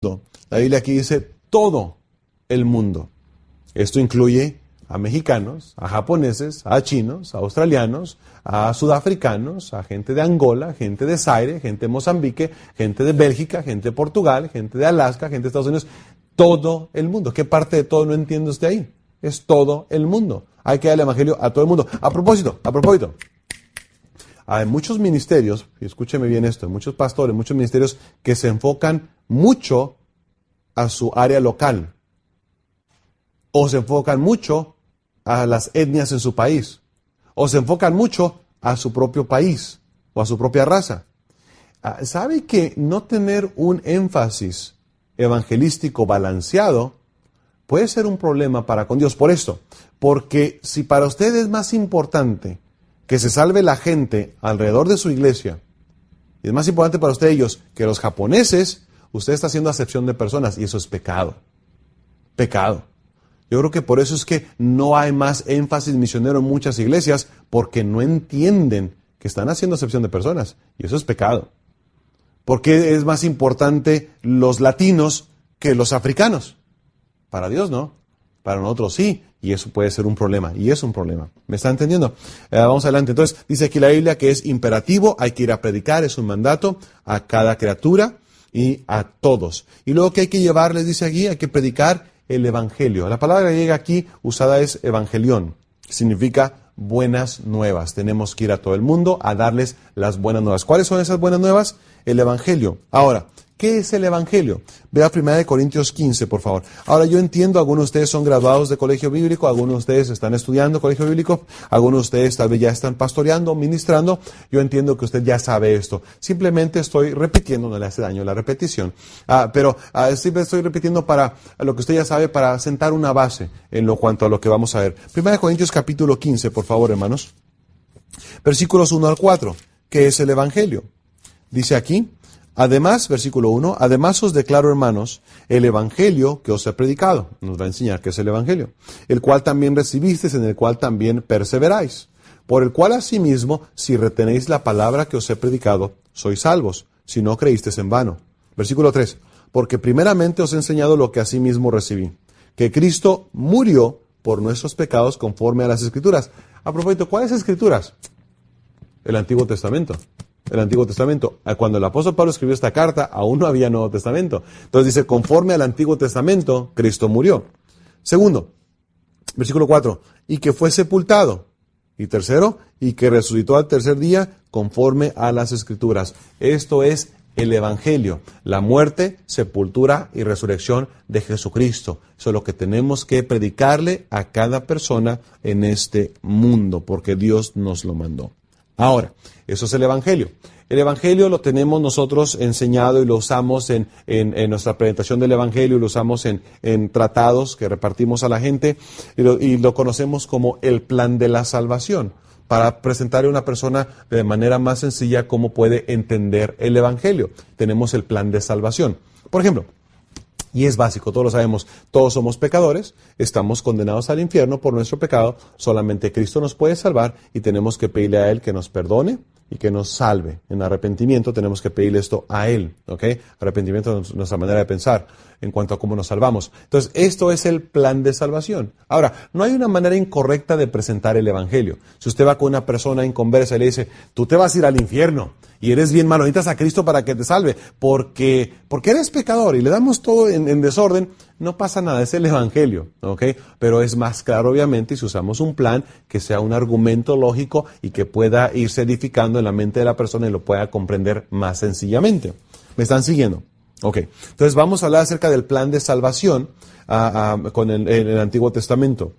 La Biblia aquí dice todo el mundo. Esto incluye a mexicanos, a japoneses, a chinos, a australianos, a sudafricanos, a gente de Angola, gente de Zaire, gente de Mozambique, gente de Bélgica, gente de Portugal, gente de Alaska, gente de Estados Unidos. Todo el mundo. ¿Qué parte de todo no entiende usted ahí? Es todo el mundo. Hay que dar el evangelio a todo el mundo. A propósito, hay muchos ministerios, y escúcheme bien esto, hay muchos pastores, muchos ministerios que se enfocan mucho a su área local, o se enfocan mucho a las etnias en su país, o se enfocan mucho a su propio país, o a su propia raza. ¿Sabe que no tener un énfasis evangelístico balanceado puede ser un problema para con Dios? Por esto, porque si para usted es más importante que se salve la gente alrededor de su iglesia, y es más importante para usted ellos que los japoneses, usted está haciendo acepción de personas, y eso es pecado. Pecado. Yo creo que por eso es que no hay más énfasis misionero en muchas iglesias, porque no entienden que están haciendo acepción de personas, y eso es pecado. ¿Por qué es más importante los latinos que los africanos? Para Dios no, para nosotros sí, y eso puede ser un problema, y es un problema. ¿Me está entendiendo? Vamos adelante. Entonces, dice aquí la Biblia que es imperativo, hay que ir a predicar, es un mandato a cada criatura y a todos. Y luego que hay que llevarles, dice aquí, hay que predicar el evangelio. La palabra griega aquí usada es evangelión, que significa buenas nuevas. Tenemos que ir a todo el mundo a darles las buenas nuevas. ¿Cuáles son esas buenas nuevas? El evangelio. Ahora, ¿qué es el evangelio? Vea 1 Corintios 15, por favor. Ahora, yo entiendo, algunos de ustedes son graduados de colegio bíblico, algunos de ustedes están estudiando colegio bíblico, algunos de ustedes tal vez ya están pastoreando, ministrando. Yo entiendo que usted ya sabe esto. Simplemente estoy repitiendo, no le hace daño la repetición, pero siempre estoy repitiendo para lo que usted ya sabe, para sentar una base en cuanto a lo que vamos a ver. 1 Corintios capítulo 15, por favor, hermanos. Versículos 1 al 4. ¿Qué es el evangelio? Dice aquí: además, versículo 1, además os declaro, hermanos, el evangelio que os he predicado. Nos va a enseñar qué es el evangelio. El cual también recibisteis, en el cual también perseveráis. Por el cual asimismo, si retenéis la palabra que os he predicado, sois salvos, si no creísteis en vano. Versículo 3, porque primeramente os he enseñado lo que asimismo recibí, que Cristo murió por nuestros pecados conforme a las Escrituras. A propósito, ¿cuáles Escrituras? El Antiguo Testamento. El Antiguo Testamento. Cuando el apóstol Pablo escribió esta carta, aún no había Nuevo Testamento. Entonces dice, conforme al Antiguo Testamento, Cristo murió. Segundo, versículo 4, y que fue sepultado. Y tercero, y que resucitó al tercer día, conforme a las Escrituras. Esto es el Evangelio, la muerte, sepultura y resurrección de Jesucristo. Eso es lo que tenemos que predicarle a cada persona en este mundo, porque Dios nos lo mandó. Ahora, eso es el Evangelio. El Evangelio lo tenemos nosotros enseñado y lo usamos en nuestra presentación del Evangelio, lo usamos en tratados que repartimos a la gente y lo conocemos como el plan de la salvación, para presentarle a una persona de manera más sencilla cómo puede entender el Evangelio. Tenemos el plan de salvación. Por ejemplo, y es básico, todos lo sabemos, todos somos pecadores, estamos condenados al infierno por nuestro pecado, solamente Cristo nos puede salvar y tenemos que pedirle a Él que nos perdone y que nos salve. En arrepentimiento tenemos que pedirle esto a Él, ¿ok? Arrepentimiento es nuestra manera de pensar en cuanto a cómo nos salvamos. Entonces, esto es el plan de salvación. Ahora, no hay una manera incorrecta de presentar el Evangelio. Si usted va con una persona inconversa y le dice, tú te vas a ir al infierno y eres bien malo, necesitas a Cristo para que te salve, porque eres pecador y le damos todo en desorden, no pasa nada, es el Evangelio, ¿ok? Pero es más claro, obviamente, si usamos un plan que sea un argumento lógico y que pueda irse edificando en la mente de la persona y lo pueda comprender más sencillamente. ¿Me están siguiendo? Ok, entonces vamos a hablar acerca del plan de salvación con el Antiguo Testamento.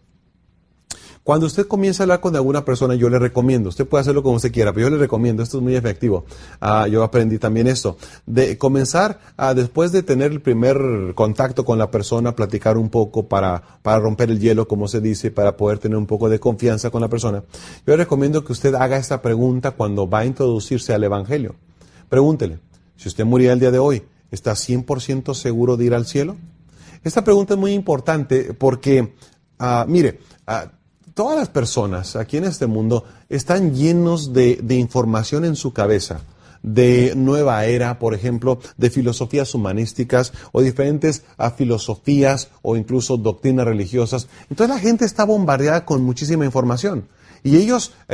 Cuando usted comienza a hablar con alguna persona, yo le recomiendo, usted puede hacerlo como usted quiera, pero yo le recomiendo, esto es muy efectivo, yo aprendí también esto, de comenzar después de tener el primer contacto con la persona, platicar un poco para romper el hielo, como se dice, para poder tener un poco de confianza con la persona. Yo le recomiendo que usted haga esta pregunta cuando va a introducirse al Evangelio. Pregúntele, si usted muriera el día de hoy, ¿está 100% seguro de ir al cielo? Esta pregunta es muy importante porque, todas las personas aquí en este mundo están llenos de información en su cabeza. de nueva era, por ejemplo, de filosofías humanísticas o diferentes filosofías o incluso doctrinas religiosas. Entonces la gente está bombardeada con muchísima información. Y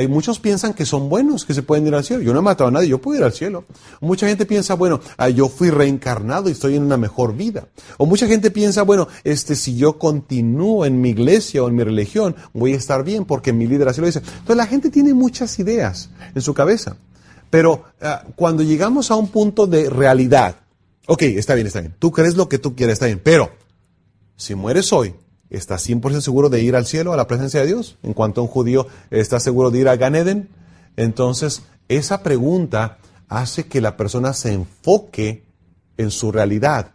muchos piensan que son buenos, que se pueden ir al cielo. Yo no he matado a nadie, yo puedo ir al cielo. Mucha gente piensa, bueno, yo fui reencarnado y estoy en una mejor vida. O mucha gente piensa, bueno, si yo continúo en mi iglesia o en mi religión, voy a estar bien porque mi líder así lo dice. Entonces la gente tiene muchas ideas en su cabeza. Pero cuando llegamos a un punto de realidad, ok, está bien, tú crees lo que tú quieres, está bien, pero si mueres hoy, ¿estás 100% seguro de ir al cielo, a la presencia de Dios? En cuanto a un judío, ¿estás seguro de ir a Gan Eden? Entonces, esa pregunta hace que la persona se enfoque en su realidad.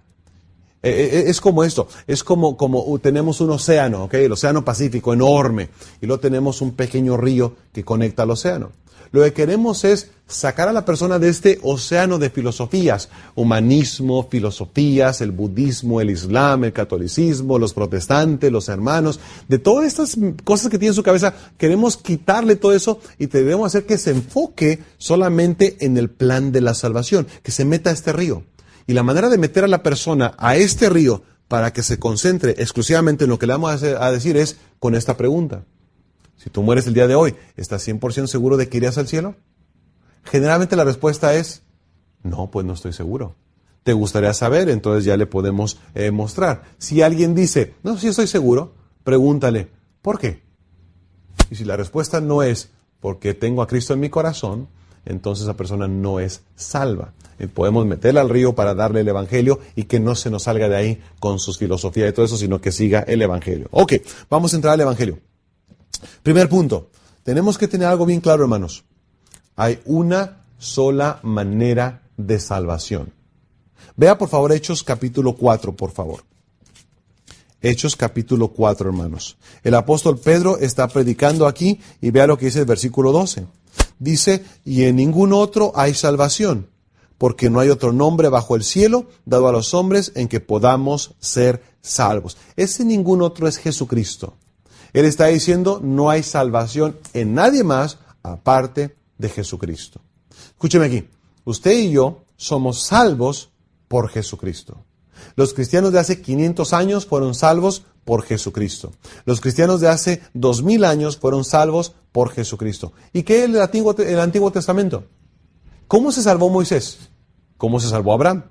Es como esto, es como tenemos un océano, ¿ok? El océano Pacífico enorme, y luego tenemos un pequeño río que conecta al océano. Lo que queremos es sacar a la persona de este océano de filosofías, humanismo, filosofías, el budismo, el islam, el catolicismo, los protestantes, los hermanos, de todas estas cosas que tiene en su cabeza, queremos quitarle todo eso y debemos hacer que se enfoque solamente en el plan de la salvación, que se meta a este río. Y la manera de meter a la persona a este río para que se concentre exclusivamente en lo que le vamos a decir es con esta pregunta. Si tú mueres el día de hoy, ¿estás 100% seguro de que irías al cielo? Generalmente la respuesta es, no, pues no estoy seguro. ¿Te gustaría saber? Entonces ya le podemos mostrar. Si alguien dice, no, sí estoy seguro, pregúntale, ¿por qué? Y si la respuesta no es, porque tengo a Cristo en mi corazón, entonces esa persona no es salva. Podemos meterla al río para darle el evangelio y que no se nos salga de ahí con sus filosofías y todo eso, sino que siga el evangelio. Ok, vamos a entrar al evangelio. Primer punto, tenemos que tener algo bien claro, hermanos. Hay una sola manera de salvación. Vea, por favor, Hechos capítulo 4, por favor. Hechos capítulo 4, hermanos. El apóstol Pedro está predicando aquí y vea lo que dice el versículo 12. Dice, y en ningún otro hay salvación, porque no hay otro nombre bajo el cielo dado a los hombres en que podamos ser salvos. Ese ningún otro es Jesucristo. Él está diciendo, no hay salvación en nadie más aparte de Jesucristo. Escúcheme aquí, usted y yo somos salvos por Jesucristo. Los cristianos de hace 500 años fueron salvos por Jesucristo. Los cristianos de hace 2000 años fueron salvos por Jesucristo. ¿Y qué es el Antiguo Testamento? ¿Cómo se salvó Moisés? ¿Cómo se salvó Abraham?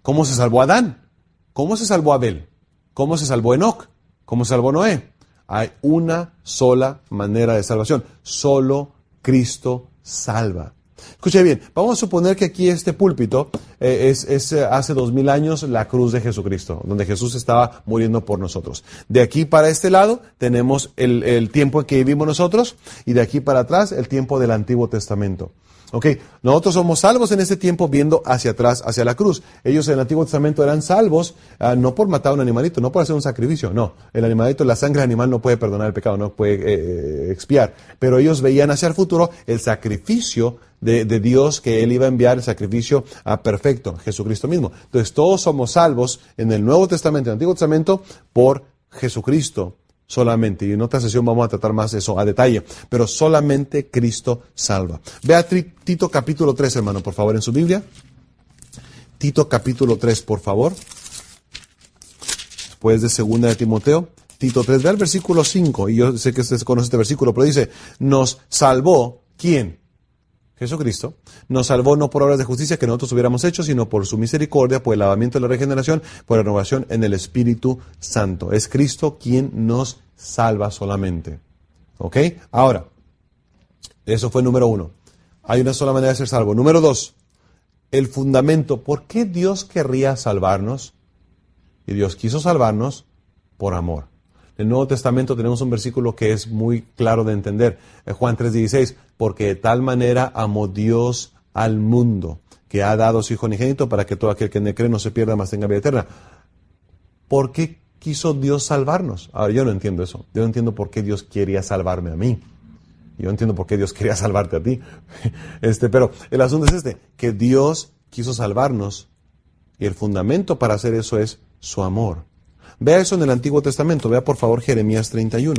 ¿Cómo se salvó Adán? ¿Cómo se salvó Abel? ¿Cómo se salvó Enoc? ¿Cómo se salvó Noé? Hay una sola manera de salvación. Solo Cristo salva. Escuche bien, vamos a suponer que aquí este púlpito es hace 2000 años la cruz de Jesucristo, donde Jesús estaba muriendo por nosotros. De aquí para este lado tenemos el tiempo en que vivimos nosotros y de aquí para atrás el tiempo del Antiguo Testamento. Ok, nosotros somos salvos en este tiempo viendo hacia atrás, hacia la cruz. Ellos en el Antiguo Testamento eran salvos no por matar a un animalito, no por hacer un sacrificio, no. El animalito, la sangre animal no puede perdonar el pecado, no puede expiar. Pero ellos veían hacia el futuro el sacrificio de Dios que Él iba a enviar, el sacrificio perfecto, Jesucristo mismo. Entonces todos somos salvos en el Nuevo Testamento, en el Antiguo Testamento, por Jesucristo. Solamente, y en otra sesión vamos a tratar más eso a detalle, pero solamente Cristo salva. Vea Tito capítulo 3, hermano, por favor, en su Biblia. Tito capítulo 3, por favor. Después de 2 de Timoteo. Tito 3, vea el versículo 5, y yo sé que usted conoce este versículo, pero dice, nos salvó, ¿quién? Jesucristo, nos salvó no por obras de justicia que nosotros hubiéramos hecho, sino por su misericordia, por el lavamiento de la regeneración, por la renovación en el Espíritu Santo. Es Cristo quien nos salva solamente. ¿Ok? Ahora, eso fue número 1. Hay una sola manera de ser salvo. Número 2, el fundamento. ¿Por qué Dios querría salvarnos? Y Dios quiso salvarnos por amor. En el Nuevo Testamento tenemos un versículo que es muy claro de entender. Juan 3:16, porque de tal manera amó Dios al mundo, que ha dado a su Hijo unigénito para que todo aquel que en él cree no se pierda, mas tenga vida eterna. ¿Por qué quiso Dios salvarnos? Ahora, yo no entiendo eso. Yo no entiendo por qué Dios quería salvarme a mí. Yo no entiendo por qué Dios quería salvarte a ti. Pero el asunto es que Dios quiso salvarnos y el fundamento para hacer eso es su amor. Vea eso en el Antiguo Testamento. Vea, por favor, Jeremías 31.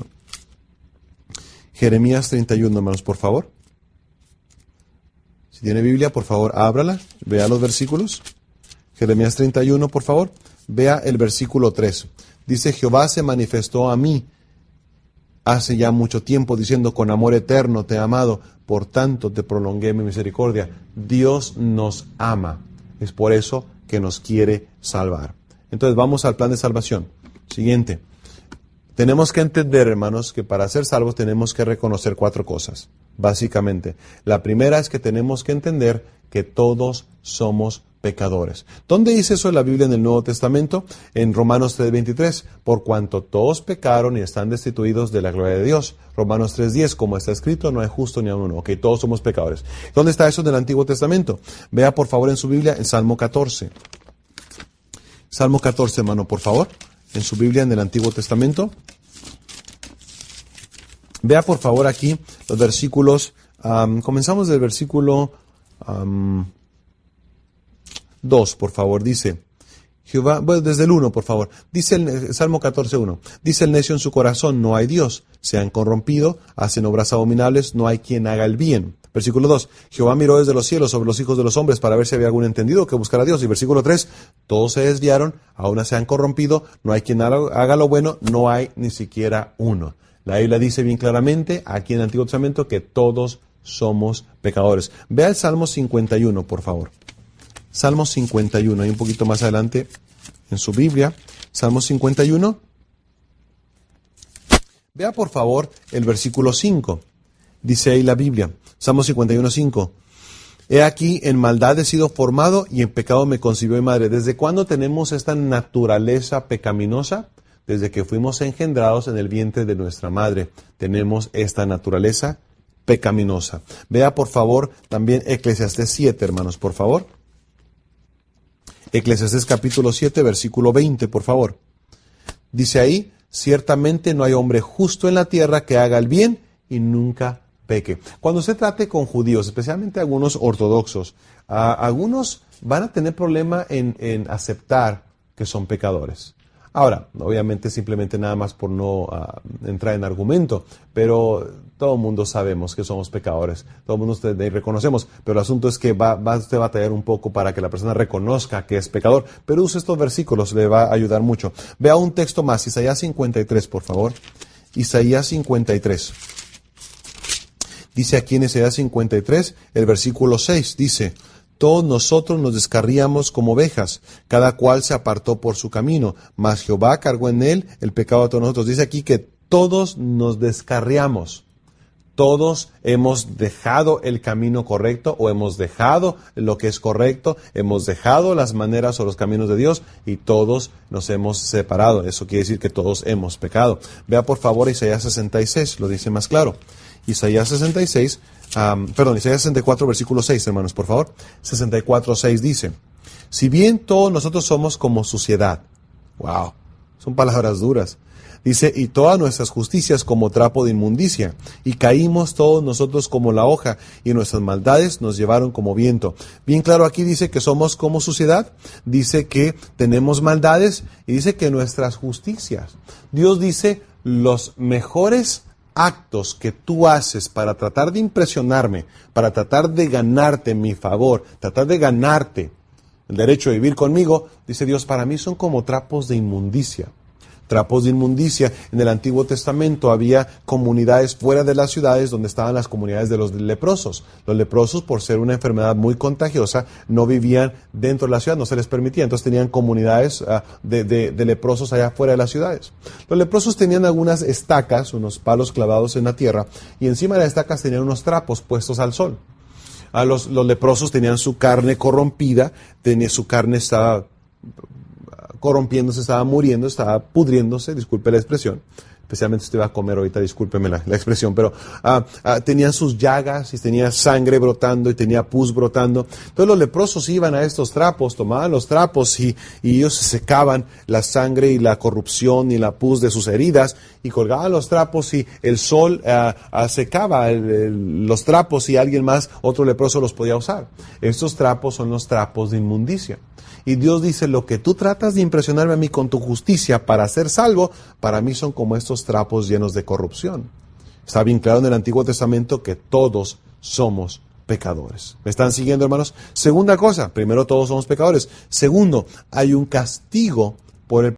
Jeremías 31, hermanos, por favor. Si tiene Biblia, por favor, ábrala, vea los versículos. Jeremías 31, por favor, vea el versículo 3. Dice, Jehová se manifestó a mí hace ya mucho tiempo, diciendo, con amor eterno te he amado, por tanto te prolongué mi misericordia. Dios nos ama, es por eso que nos quiere salvar. Entonces vamos al plan de salvación. Siguiente. Tenemos que entender, hermanos, que para ser salvos tenemos que reconocer 4 cosas, básicamente. La primera es que tenemos que entender que todos somos pecadores. ¿Dónde dice eso en la Biblia en el Nuevo Testamento? En Romanos 3:23, por cuanto todos pecaron y están destituidos de la gloria de Dios. Romanos 3:10, como está escrito, no hay justo ni aun uno. Ok, todos somos pecadores. ¿Dónde está eso en el Antiguo Testamento? Vea por favor en su Biblia el Salmo 14. Salmo 14, hermano, por favor. En su Biblia en el Antiguo Testamento. Vea por favor aquí los versículos, comenzamos del versículo 2, por favor, dice, Jehová, bueno, desde el 1, por favor, dice el Salmo 14:1, dice el necio en su corazón, no hay Dios, se han corrompido, hacen obras abominables, no hay quien haga el bien. Versículo 2, Jehová miró desde los cielos sobre los hijos de los hombres para ver si había algún entendido que buscara a Dios. Y versículo 3, todos se desviaron, aún se han corrompido, no hay quien haga lo bueno, no hay ni siquiera uno. La Biblia dice bien claramente, aquí en el Antiguo Testamento, que todos somos pecadores. Vea el Salmo 51, por favor. Salmo 51, ahí un poquito más adelante en su Biblia. Salmo 51. Vea, por favor, el versículo 5. Dice ahí la Biblia, Salmo 51:5. He aquí, en maldad he sido formado y en pecado me concibió mi madre. ¿Desde cuándo tenemos esta naturaleza pecaminosa? Desde que fuimos engendrados en el vientre de nuestra madre. Tenemos esta naturaleza pecaminosa. Vea, por favor, también Eclesiastés 7, hermanos, por favor. Eclesiastés capítulo 7, versículo 20, por favor. Dice ahí, ciertamente no hay hombre justo en la tierra que haga el bien y nunca peque. Cuando se trate con judíos, especialmente algunos ortodoxos, algunos van a tener problema en aceptar que son pecadores. Ahora, obviamente simplemente nada más por no entrar en argumento, pero todo el mundo sabemos que somos pecadores, todo el mundo reconocemos, pero el asunto es que va usted a batallar un poco para que la persona reconozca que es pecador, pero use estos versículos, le va a ayudar mucho. Vea un texto más, Isaías 53, por favor. Isaías 53. Dice aquí en Isaías 53, el versículo 6, dice, todos nosotros nos descarríamos como ovejas, cada cual se apartó por su camino, mas Jehová cargó en él el pecado de todos nosotros. Dice aquí que todos nos descarriamos, todos hemos dejado el camino correcto o hemos dejado lo que es correcto, hemos dejado las maneras o los caminos de Dios y todos nos hemos separado. Eso quiere decir que todos hemos pecado. Vea por favor Isaías 66, lo dice más claro. Isaías 66, Isaías 64, versículo 6, hermanos, por favor. 64, 6 dice, si bien todos nosotros somos como suciedad, wow, son palabras duras, dice, y todas nuestras justicias como trapo de inmundicia, y caímos todos nosotros como la hoja, y nuestras maldades nos llevaron como viento. Bien claro aquí dice que somos como suciedad, dice que tenemos maldades, y dice que nuestras justicias. Dios dice, los mejores actos que tú haces para tratar de impresionarme, para tratar de ganarte mi favor, tratar de ganarte el derecho de vivir conmigo, dice Dios, para mí son como trapos de inmundicia. Trapos de inmundicia. En el Antiguo Testamento había comunidades fuera de las ciudades donde estaban las comunidades de los leprosos. Los leprosos, por ser una enfermedad muy contagiosa, no vivían dentro de la ciudad, no se les permitía. Entonces tenían comunidades de leprosos allá fuera de las ciudades. Los leprosos tenían algunas estacas, unos palos clavados en la tierra, y encima de las estacas tenían unos trapos puestos al sol. Los leprosos tenían su carne corrompida, su carne estaba corrompiéndose, estaba muriendo, estaba pudriéndose, disculpe la expresión, especialmente si usted va a comer ahorita, discúlpeme la expresión, pero tenían sus llagas y tenía sangre brotando y tenía pus brotando. Entonces los leprosos iban a estos trapos, tomaban los trapos y ellos secaban la sangre y la corrupción y la pus de sus heridas y colgaban los trapos y el sol secaba los trapos y alguien más, otro leproso, los podía usar. Estos trapos son los trapos de inmundicia. Y Dios dice, lo que tú tratas de impresionarme a mí con tu justicia para ser salvo, para mí son como estos trapos llenos de corrupción. Está bien claro en el Antiguo Testamento que todos somos pecadores. ¿Me están siguiendo, hermanos? Segunda cosa, primero, todos somos pecadores. Segundo, hay un castigo por el